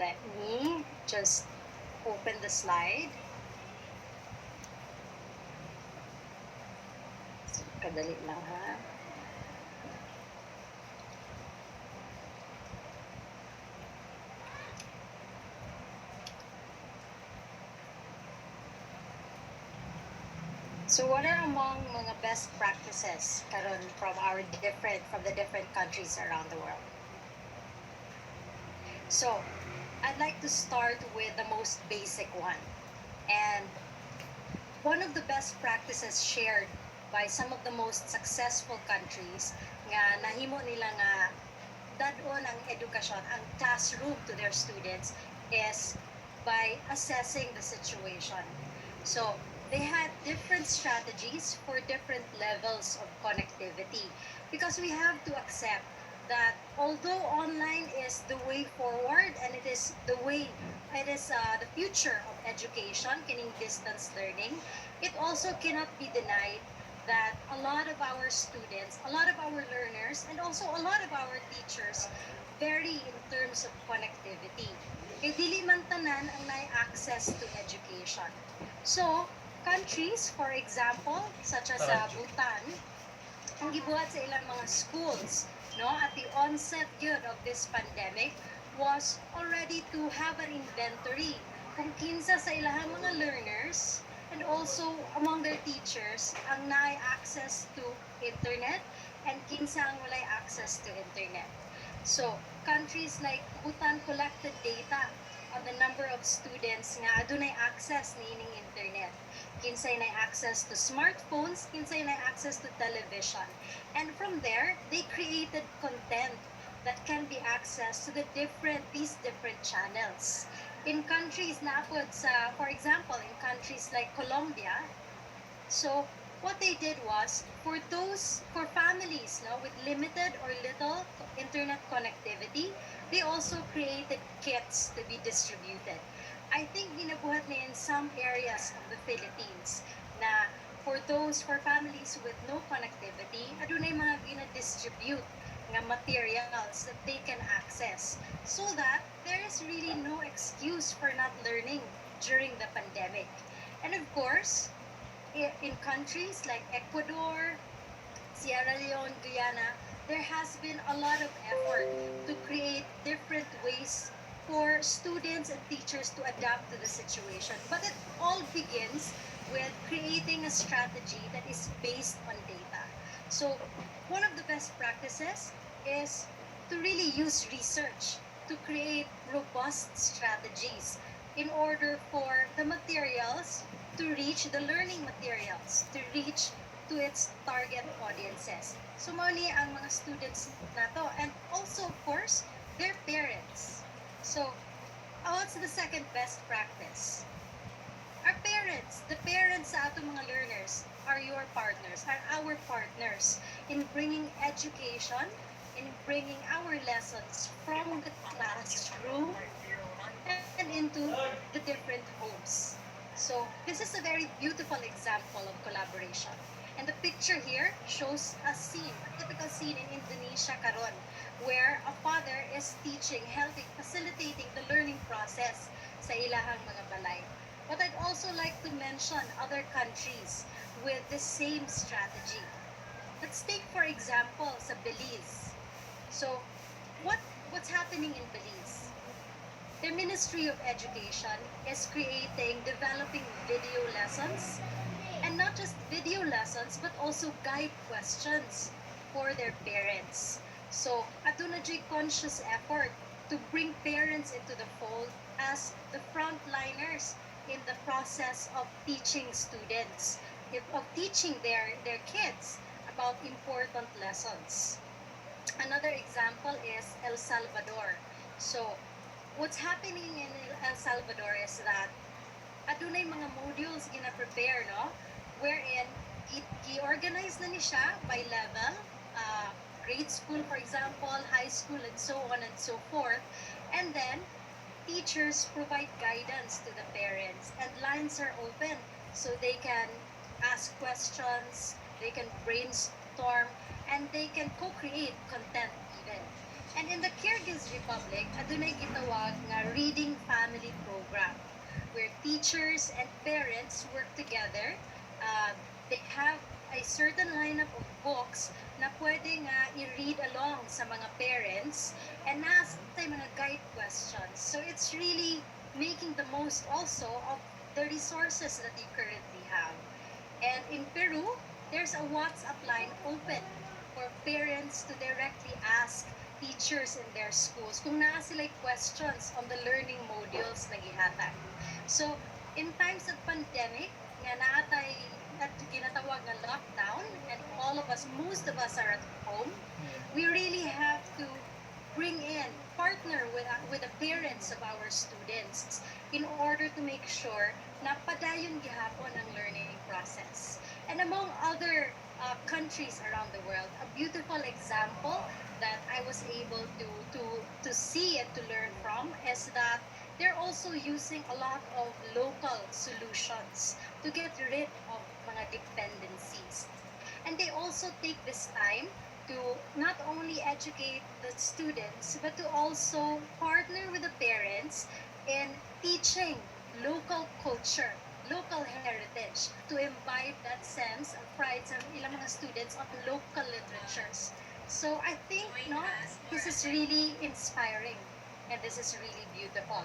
Let me just open the slide. So, kadali lang ha. So what are among mga best practices karon from the different countries around the world? So I'd like to start with the most basic one. And one of the best practices shared by some of the most successful countries nga nahimo nila nga dadon ang edukasyon, ang classroom to their students is by assessing the situation. So they had different strategies for different levels of connectivity because we have to accept that although online is the way forward and it is the future of education, kining distance learning, it also cannot be denied that a lot of our students, a lot of our learners, and also a lot of our teachers vary in terms of connectivity. Kay dili man tanan ang access to education. So, countries, for example, such as Bhutan, ang gibuhat sa ilang mga schools, no, at the onset yun of this pandemic, was already to have an inventory kung kinsa sa ilang mga learners and also among their teachers ang naay access to internet and kinsa ang walay access to internet. So, countries like Bhutan collected data on the number of students nga adunay access niining internet. Kinsay na access to smartphones, kinsay na access to television. And from there, they created content that can be accessed to these different channels. In countries na apod sa, for example, in countries like Colombia, so what they did was, for families with limited or little internet connectivity, they also created kits to be distributed. I think ginabuhat na in some areas of the Philippines na for families with no connectivity, adunay mga gina-distribute nga materials that they can access so that there is really no excuse for not learning during the pandemic. And of course, in countries like Ecuador, Sierra Leone, Guyana, there has been a lot of effort to create different ways for students and teachers to adapt to the situation. But it all begins with creating a strategy that is based on data. So one of the best practices is to really use research to create robust strategies in order for the materials to reach the learning materials, to reach to its target audiences. So mao ni ang mga students nato and also of course their parents. So what's the second best practice? Our parents, the parents sa ato mga learners are your partners, are our partners in bringing education, in bringing our lessons from the classroom and into the different homes. So this is a very beautiful example of collaboration. And the picture here shows a scene, a typical scene in Indonesia karon, where a father is teaching, helping, facilitating the learning process sa ilahang mga balay. But I'd also like to mention other countries with the same strategy. Let's take for example sa Belize. So what's happening in Belize? Their Ministry of Education is developing video lessons, and not just video lessons, but also guide questions for their parents. So, aduna jay conscious effort to bring parents into the fold as the frontliners in the process of teaching students, of teaching their kids about important lessons. Another example is El Salvador. So, what's happening in El Salvador is that adunay mga modules gina-prepare, no? Wherein i-organize na ni siya by level, grade school, for example, high school, and so on and so forth. And then, teachers provide guidance to the parents, and lines are open so they can ask questions, they can brainstorm, and they can co-create content even. And in the Kyrgyz Republic, adunay gitawag nga reading family program where teachers and parents work together. Uh, they have a certain lineup of books na pwede nga i-read along sa mga parents and nasa mga guide questions. So it's really making the most also of the resources that you currently have. And in Peru, there's a WhatsApp line open for parents to directly ask teachers in their schools kung naa sila questions on the learning modules na gihatag. So, in times of pandemic, nga naatay at ginatawag nga lockdown, and all of us, most of us are at home, we really have to bring in, partner with the parents of our students in order to make sure na padayon gihapon ang learning process. And among other countries around the world, a beautiful example that I was able to see and to learn from is that they're also using a lot of local solutions to get rid of mga dependencies. And they also take this time to not only educate the students, but to also partner with the parents in teaching local culture, local heritage, to imbibe that sense of pride sa ilang mga students on local literatures. So I think no, this is really inspiring and this is really beautiful.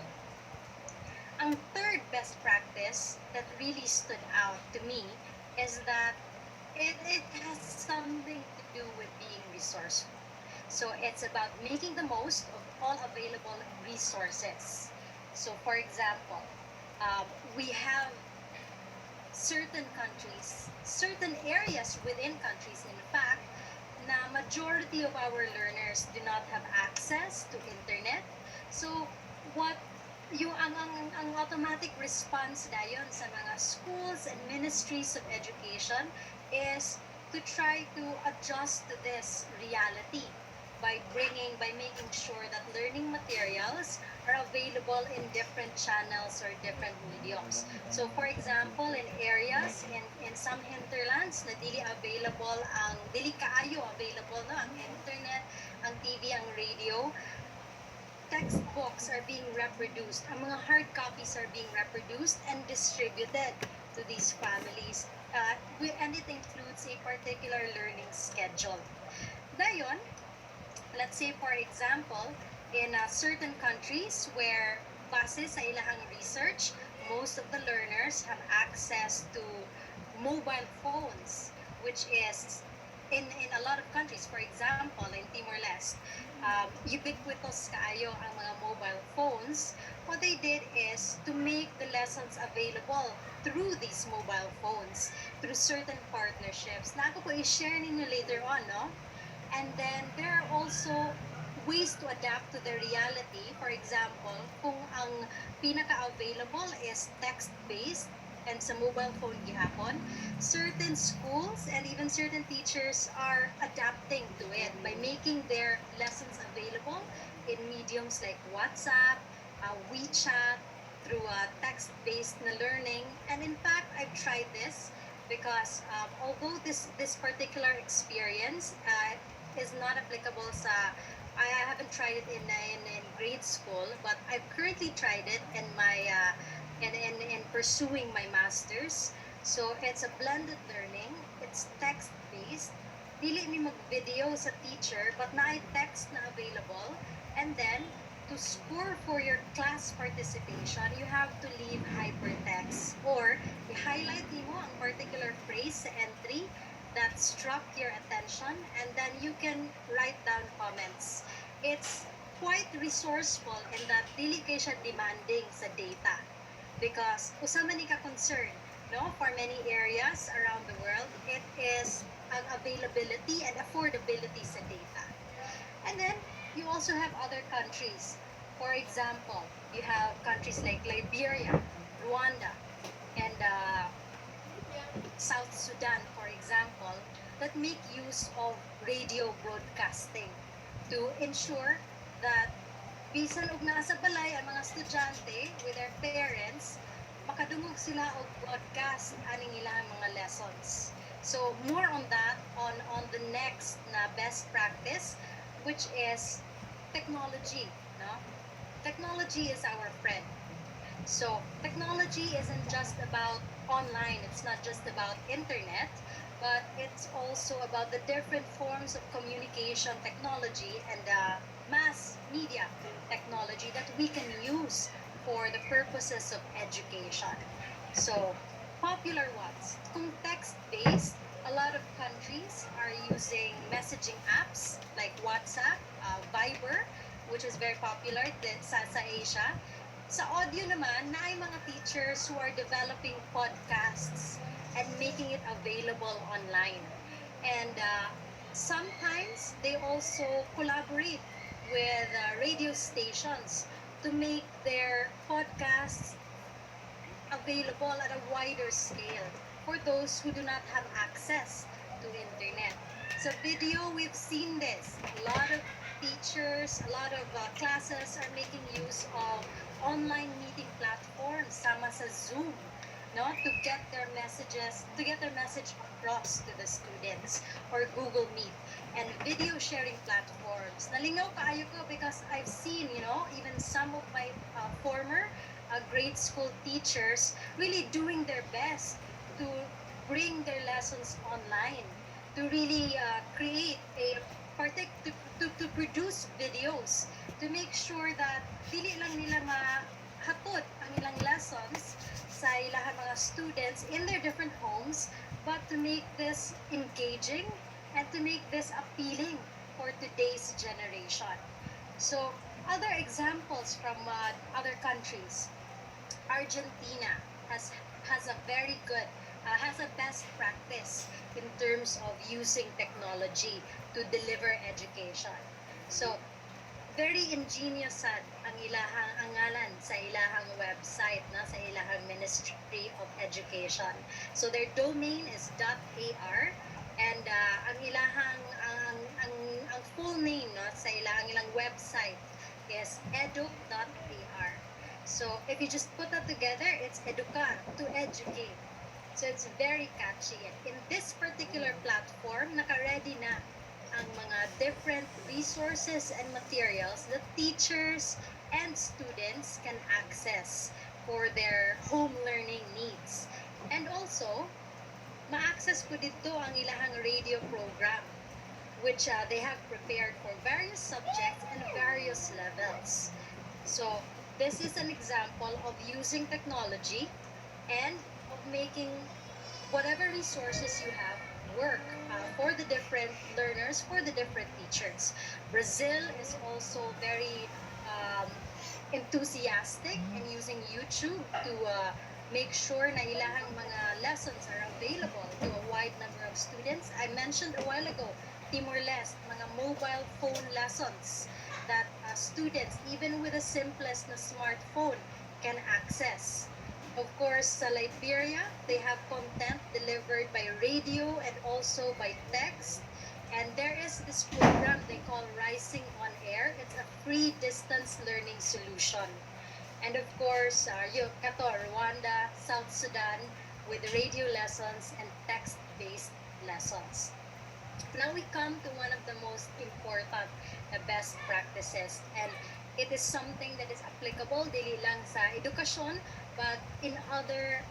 Ang third best practice that really stood out to me is that it has something to do with being resourceful. So it's about making the most of all available resources. So for example, we have certain countries, certain areas within countries, in fact, na majority of our learners do not have access to internet. So what yung ang automatic response dayon sa mga schools and ministries of education is to try to adjust to this reality by making sure that learning materials are available in different channels or different mediums. So for example, in areas in some hinterlands na dili kaayo available na ang internet, ang TV, ang radio, textbooks are being reproduced. Ang mga hard copies are being reproduced and distributed to these families. And it includes a particular learning schedule. Dayon, let's say for example, in certain countries where base sa ilahang research, most of the learners have access to mobile phones, which is in a lot of countries, for example, in Timor-Leste, ubiquitous kaayo ang mga mobile phones. What they did is to make the lessons available through these mobile phones, through certain partnerships. Na ako po i-share ninyo later on, no? And then there are also ways to adapt to the reality. For example, kung ang pinaka-available is text-based, and sa mobile phone gihapon, certain schools and even certain teachers are adapting to it by making their lessons available in mediums like WhatsApp, WeChat, through text-based na learning. And in fact, I've tried this because although this particular experience is not applicable sa, I haven't tried it in grade school, but I've currently tried it in my in pursuing my master's. So it's a blended learning. It's text-based. Dili mi mag-video sa teacher, but na text na available. And then, to score for your class participation, you have to leave hypertext or i-highlight mo ang particular phrase sa entry that struck your attention, and then you can write down comments. It's quite resourceful in that dili kay siya demanding sa data. Because usama ni ka concern, no? For many areas around the world, it is ang availability and affordability sa data. And then, you also have other countries. For example, you have countries like Liberia, Rwanda, and South Sudan, for example, that make use of radio broadcasting to ensure that bisan og nasa balay ang mga estudyante with their parents, makadungog sila og broadcast aning ilang mga lessons. So more on that on the next na best practice, which is technology, no? Technology is our friend. So technology isn't just about online, it's not just about internet, but it's also about the different forms of communication technology and mass media technology that we can use for the purposes of education. So popular ones, kung text-based, a lot of countries are using messaging apps like WhatsApp, Viber, which is very popular sa Asia. Sa audio naman, na ay mga teachers who are developing podcasts and making it available online. And sometimes they also collaborate with radio stations to make their podcasts available at a wider scale for those who do not have access to internet. So video, we've seen this. A lot of teachers, a lot of classes are making use of online meeting platforms, sama sa Zoom, no, to get their message across to the students, or Google Meet and video sharing platforms. Nalingaw kaayo ko because I've seen, even some of my former grade school teachers really doing their best to bring their lessons online, to really create a to produce videos to make sure that dili lang nila mahatod ang ilang lessons sa ilang mga students in their different homes, but to make this engaging and to make this appealing for today's generation. So other examples from other countries, Argentina has a very good has a best practice in terms of using technology to deliver education. So very ingenious sad ang ilahang angalan sa ilahang website, na sa ilahang Ministry of Education. So their domain is .ar, and ang ilahang ang full name, no, sa ilang website is edu.ar. So if you just put that together, it's educar, to educate. So it's very catchy. And in this particular platform, naka-ready na ang mga different resources and materials that teachers and students can access for their home learning needs. And also, ma-access po dito ang ilahang radio program, which they have prepared for various subjects and various levels. So this is an example of using technology and of making whatever resources you have work for the different learners, for the different teachers. Brazil is also very enthusiastic in using YouTube to make sure na ilahang mga lessons are available to a wide number of students. I mentioned a while ago, Timor-Leste, mga mobile phone lessons that students, even with the simplest na smartphone, can access. Of course, sa Liberia, they have content delivered by radio and also by text. And there is this program they call Rising on Air. It's a free distance learning solution. And of course, Rwanda, South Sudan, with radio lessons and text-based lessons. Now we come to one of the most important best practices, and it is something that is applicable dili lang sa edukasyon but in other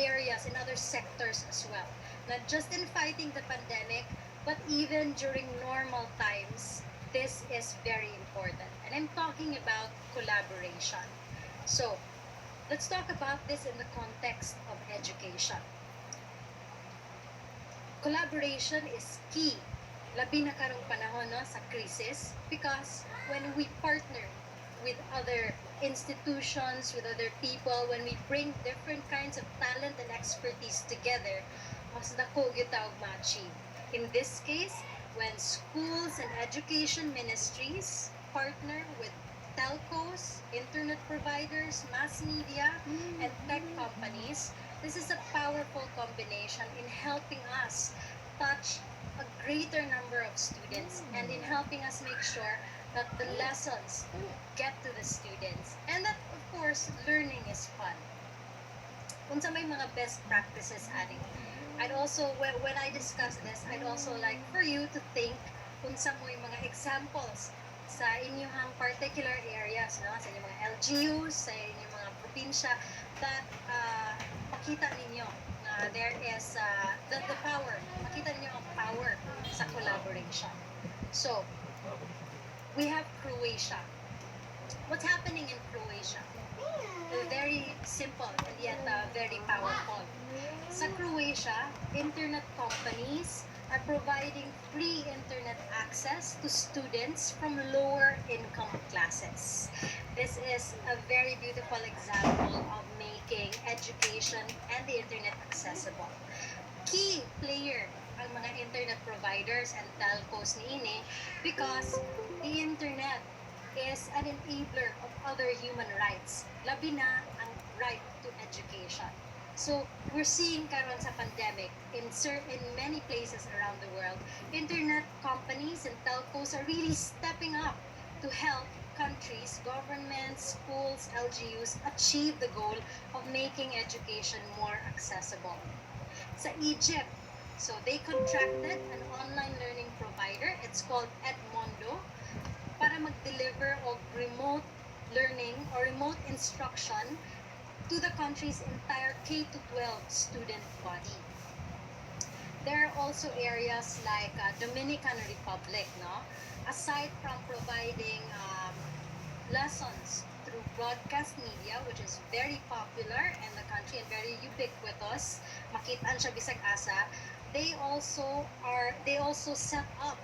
areas, in other sectors as well. Not just in fighting the pandemic, but even during normal times, this is very important. And I'm talking about collaboration. So, let's talk about this in the context of education. Collaboration is key, labi na karong panahon, no, sa crisis, because when we partner with other institutions, with other people, when we bring different kinds of talent and expertise together, mas dako gyud ta og ma-achieve. In this case, when schools and education ministries partner with telcos, internet providers, mass media, and tech companies, this is a powerful combination in helping us touch a greater number of students and in helping us make sure that the lessons get to the students and that, of course, learning is fun. Unsa may mga best practices adding. I'd also, when I discuss this, I'd also like for you to think unsa mo yung mga examples sa inyong particular areas, no? Sa inyong mga LGUs, sa inyong mga probinsya, that makita ninyo na there is the power, makita ninyo ang power sa collaboration. So, we have Croatia. What's happening in Croatia? Very simple and yet very powerful. Sa Croatia, internet companies are providing free internet access to students from lower income classes. This is a very beautiful example of making education and the internet accessible. Key player ang mga internet providers and telcos niini because the internet is an enabler of other human rights. Labi na ang right to education. So, we're seeing karon sa pandemic in many places around the world, internet companies and telcos are really stepping up to help countries, governments, schools, LGUs achieve the goal of making education more accessible. Sa Egypt, so they contracted an online learning provider, it's called Edmondo, para mag-deliver of remote learning or remote instruction to the country's entire K-12 student body. There are also areas like Dominican Republic, no? Aside from providing lessons through broadcast media, which is very popular in the country and very ubiquitous, makitaan siya bisag asa, they also set up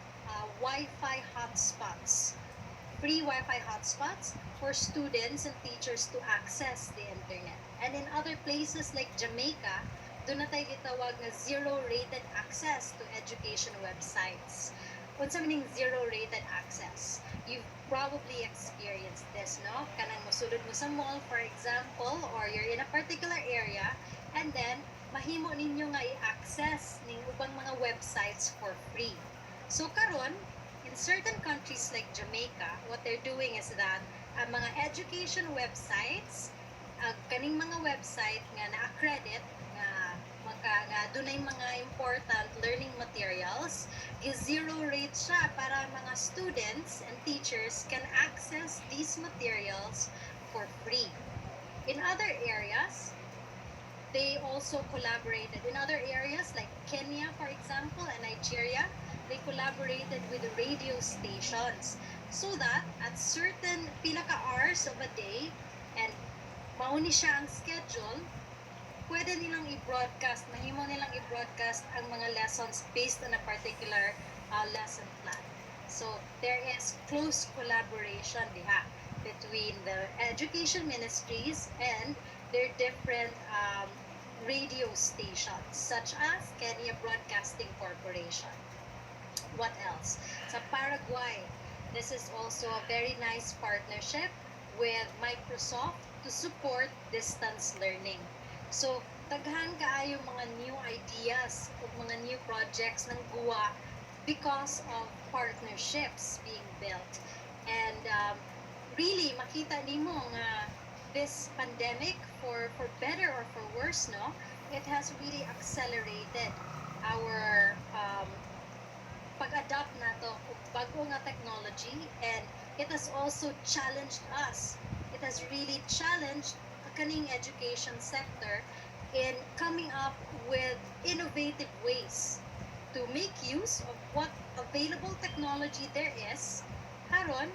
Wi-Fi hotspots, free Wi-Fi hotspots for students and teachers to access the internet. And in other places like Jamaica, doon na tayo gitawag na zero-rated access to education websites. Kung sa meaning zero-rated access, you've probably experienced this, no? Kanang mosulod mo sa mall, for example, or you're in a particular area, and then mahimo ninyo nga i-access ning ubang mga websites for free. So karon, in certain countries like Jamaica, what they're doing is that ang mga education websites, kaning mga website nga na-accredit nga dunay mga important learning materials, is zero rate siya para mga students and teachers can access these materials for free. In other areas, they also collaborated. In other areas like Kenya, for example, and Nigeria, they collaborated with radio stations so that at certain pinaka hours of a day and mauni siya ang schedule, pwede nilang i-broadcast, mahimo nilang i-broadcast ang mga lessons based on a particular lesson plan. So, there is close collaboration diha between the education ministries and their different radio stations, such as Kenya Broadcasting Corporation. What else? Sa Paraguay, this is also a very nice partnership with Microsoft to support distance learning. So, daghan kaayo mga new ideas o mga new projects ng guwa because of partnerships being built. And really, makita nimo nga this pandemic, for better or for worse, no, it has really accelerated our pag-adapt nato og bago nga technology, and it has also challenged us. It has really challenged kaning education sector in coming up with innovative ways to make use of what available technology there is, haron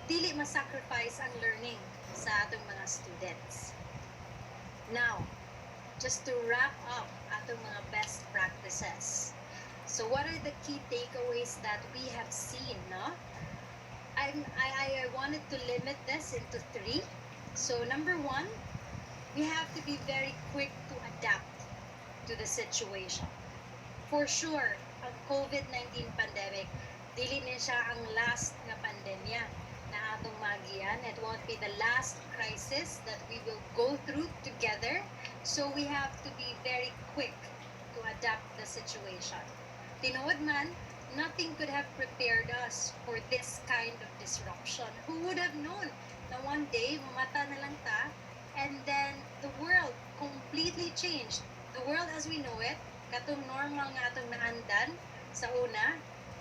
dili ma-sacrifice ang learning sa atong mga students. Now, just to wrap up atong mga best practices. So what are the key takeaways that we have seen, no? I wanted to limit this into 3. So number 1, we have to be very quick to adapt to the situation. For sure, ang COVID-19 pandemic, dili na siya ang last na pandemya na atong magian. It won't be the last crisis that we will go through together. So we have to be very quick to adapt the situation. Tinood man, nothing could have prepared us for this kind of disruption. Who would have known na one day, mamata na lang ta, and then the world completely changed. The world as we know it, katong normal nga atong naandan sa una,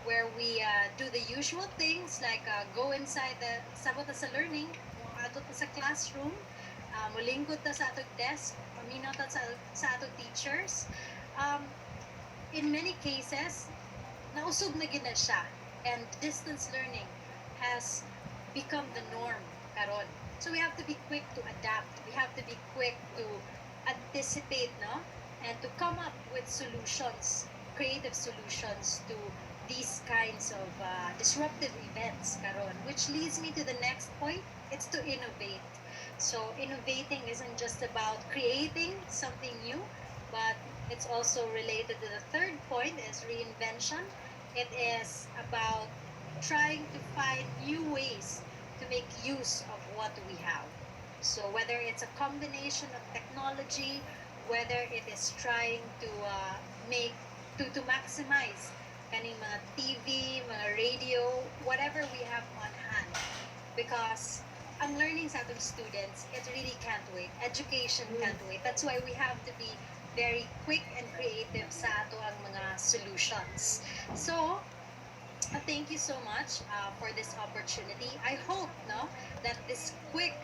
where we do the usual things like go inside the sabot sa learning, adto ta sa classroom, mulingkod ta sa atong desk, paminaw ta sa atong teachers. Um, in many cases, nausog na gina siya. And distance learning has become the norm karon. So we have to be quick to adapt. We have to be quick to anticipate, no? And to come up with solutions, creative solutions to these kinds of disruptive events karon, which leads me to the next point. It's to innovate. So innovating isn't just about creating something new, but it's also related to the third point is reinvention. It is about trying to find new ways to make use of what we have. So whether it's a combination of technology, whether it is trying to make to maximize kaning mga TV, mga radio, whatever we have on hand. Because ang learning sa atong students, it really can't wait. Education can't wait. That's why we have to be very quick and creative sa ato ang mga solutions. So, thank you so much for this opportunity. I hope no that this quick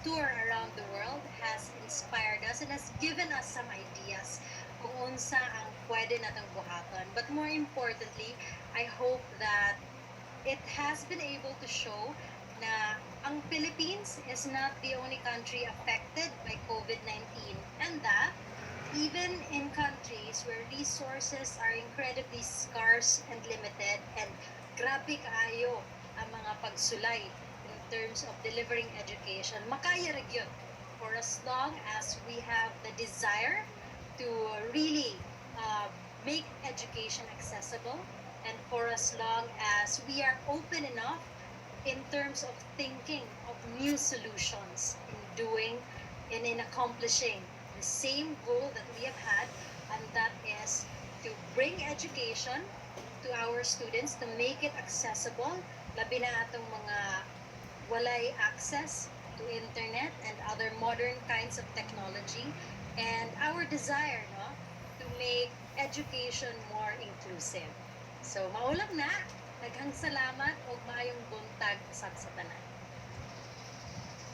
tour around the world has inspired us and has given us some ideas kung unsa ang pwede natang buhaton. But more importantly, I hope that it has been able to show na ang Philippines is not the only country affected by COVID-19 and that even in countries where resources are incredibly scarce and limited and grabe kaayo ang mga pagsulay in terms of delivering education, makaya ra gyud for as long as we have the desire to really make education accessible and for as long as we are open enough in terms of thinking of new solutions in doing and in accomplishing the same goal that we have had, and that is to bring education to our students, to make it accessible, labi na atong mga walay access to internet and other modern kinds of technology, and our desire no, to make education more inclusive. So, maulang na, daghang salamat o maayong buntag sa tanan.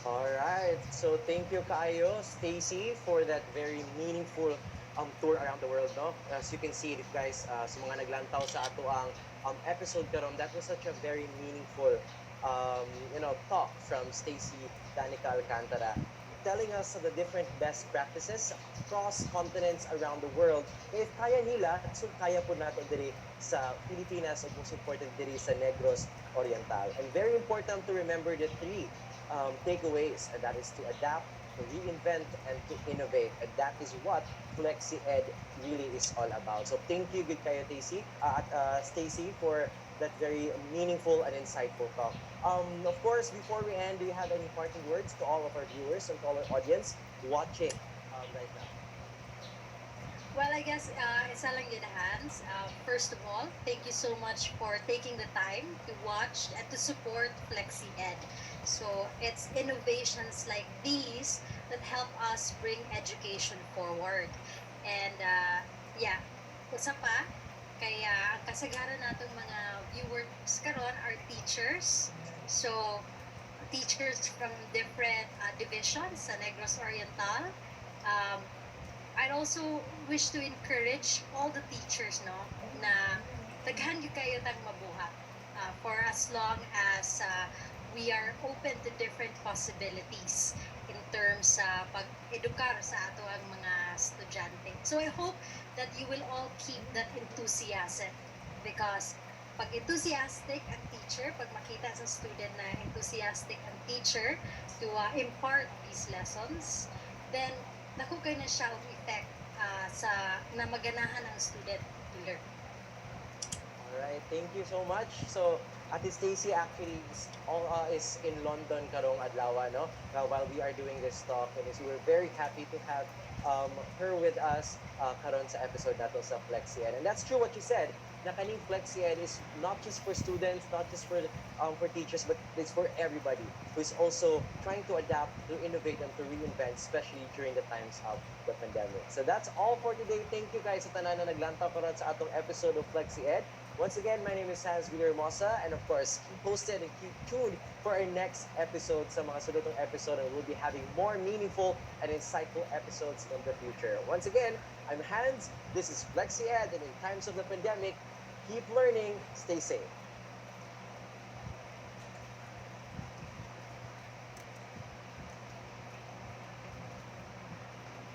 Alright, so thank you kaayo, Stacy, for that very meaningful tour around the world, no? As you can see, guys, sa mga naglantaw sa ato ang episode karon, that was such a very meaningful, talk from Stacy Danica Alcantara, telling us the different best practices across continents around the world. If kaya nila, so kaya po natin diri sa Pilipinas o most important diri sa Negros Oriental. And very important to remember the three takeaways, and that is to adapt, to reinvent, and to innovate. And that is what FlexiEd really is all about. So thank you, good kayo, Stacy, for that very meaningful and insightful talk. Of course, before we end, do you have any parting words to all of our viewers and to all our audience watching right now? Well, I guess isa lang yun, Hans. First of all, thank you so much for taking the time to watch and to support FlexiEd. So it's innovations like these that help us bring education forward. And yeah, usa pa, kaya ang kasagaran natong mga viewers karon are teachers. So teachers from different divisions sa Negros Oriental. I'd also wish to encourage all the teachers no na daghan gyud kayo tang mabuhat for as long as we are open to different possibilities in terms sa pag-edukar sa ato ang mga estudyante. So I hope that you will all keep that enthusiasm because pag enthusiastic ang teacher, pag makita sa student na enthusiastic ang teacher to impart these lessons, then naku kayo na siya ang effect sa na maganahan ang student to learn. Alright, thank you so much. So, Ate Stacy actually is in London karong adlaw, no? While we are doing this talk, and we're very happy to have her with us karon sa episode nato sa FlexiEd. And that's true what you said, na kaning FlexiEd is not just for students, not just for teachers, but it's for everybody who is also trying to adapt, to innovate, and to reinvent, especially during the times of the pandemic. So that's all for today. Thank you guys sa tanan na naglantaw karon sa atong episode of FlexiEd. Once again, my name is Hans Villarmosa, and of course, keep posted and keep tuned for our next episode sa mga sunod episode, and we'll be having more meaningful and insightful episodes in the future. Once again, I'm Hans, this is FlexiEd, and in times of the pandemic, keep learning, stay safe.